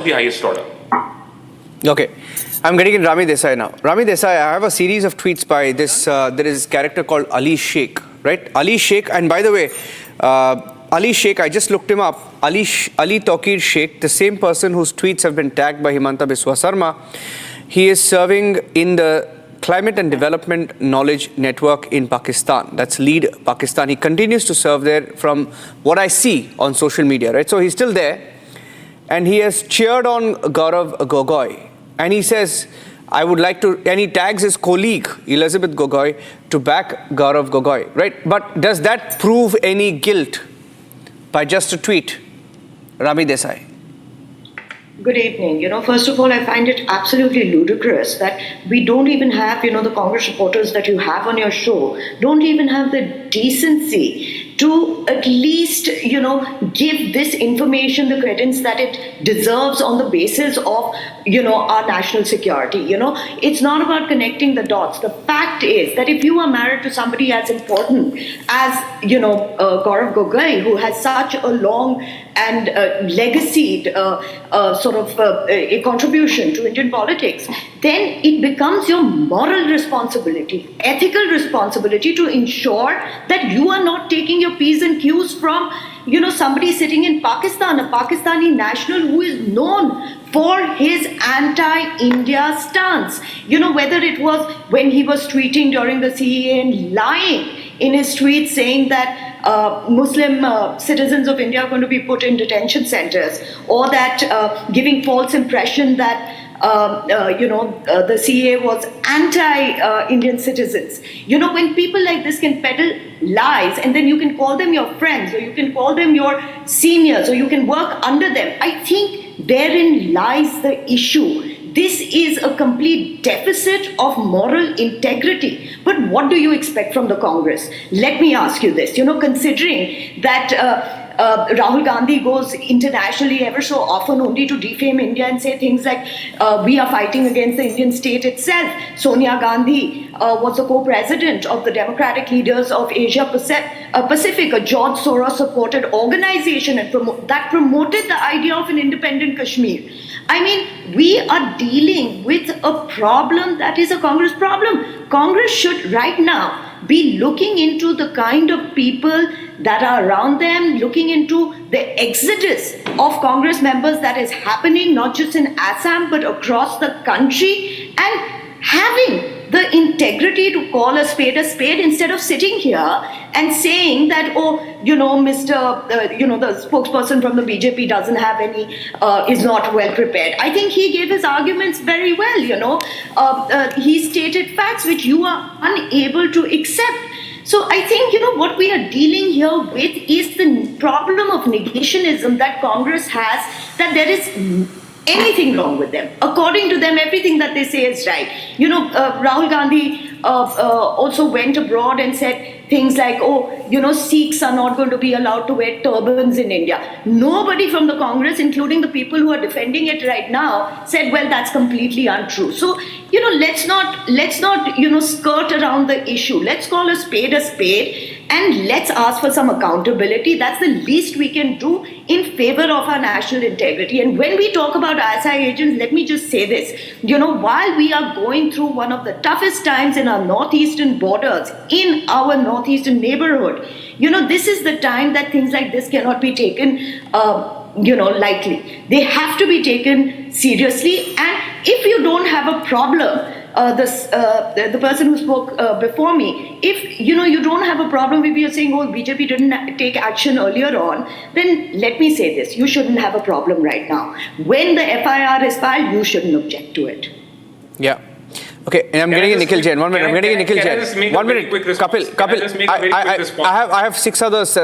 the highest order. Okay, I'm getting in Rami Desai now. Rami Desai, I have a series of tweets by this, there is a character called Ali Sheikh, right? Ali Sheikh, and by the way, Ali Sheikh, I just looked him up. Ali Tawqir Sheikh, the same person whose tweets have been tagged by Himanta Biswa Sarma. He is serving in the Climate and Development Knowledge Network in Pakistan. That's Lead Pakistan. He continues to serve there from what I see on social media, right? So he's still there. And he has cheered on Gaurav Gogoi. And he says, I would like to, and he tags his colleague, Elizabeth Gogoi, to back Gaurav Gogoi, right? But does that prove any guilt by just a tweet? Rami Desai. Good evening. First of all, I find it absolutely ludicrous that we don't even have, the Congress reporters that you have on your show, don't even have the decency to at least, give this information the credence that it deserves on the basis of, our national security. It's not about connecting the dots. The fact is that if you are married to somebody as important as, Gaurav Gogoi, who has such a long and legacied a contribution to Indian politics, then it becomes your moral responsibility, ethical responsibility to ensure that you are not taking your P's and Q's from, somebody sitting in Pakistan, a Pakistani national who is known for his anti-India stance. Whether it was when he was tweeting during the CEA and lying in his tweets saying that Muslim citizens of India are going to be put in detention centers, or that giving false impression that the CEA was anti-Indian citizens. When people like this can peddle lies, and then you can call them your friends, or you can call them your seniors, or you can work under them, I think therein lies the issue. This is a complete deficit of moral integrity. But what do you expect from the Congress? Let me ask you this, considering that Rahul Gandhi goes internationally ever so often only to defame India and say things like, we are fighting against the Indian state itself. Sonia Gandhi was the co-president of the Democratic Leaders of Asia Pacific, a George Soros-supported organization that promoted the idea of an independent Kashmir. I mean, we are dealing with a problem that is a Congress problem. Congress should right now be looking into the kind of people that are around them, looking into the exodus of Congress members that is happening not just in Assam but across the country, and having the integrity to call a spade instead of sitting here and saying that, the spokesperson from the BJP doesn't have any, is not well prepared. I think he gave his arguments very well, he stated facts which you are unable to accept. So I think, what we are dealing here with is the problem of negationism that Congress has, that there is anything wrong with them. According to them, everything that they say is right. Rahul Gandhi also went abroad and said things like, Sikhs are not going to be allowed to wear turbans in India. Nobody from the Congress, including the people who are defending it right now, said, well, that's completely untrue. So, let's not, skirt around the issue. Let's call a spade and let's ask for some accountability. That's the least we can do in favor of our national integrity. And when we talk about ISI agents, let me just say this. While we are going through one of the toughest times in our northeastern borders, in our northeastern neighborhood, this is the time that things like this cannot be taken lightly. They have to be taken seriously. And if you don't have a problem, the person who spoke before me, if you don't have a problem if you're saying, BJP didn't take action earlier on, then let me say this, you shouldn't have a problem right now. When the FIR is filed, you shouldn't object to it. Yeah. Okay, and I'm getting a Nikhil Jain. 1 minute. I'm getting a Nikhil Jain. 1 minute. Kapil, I have 6 others.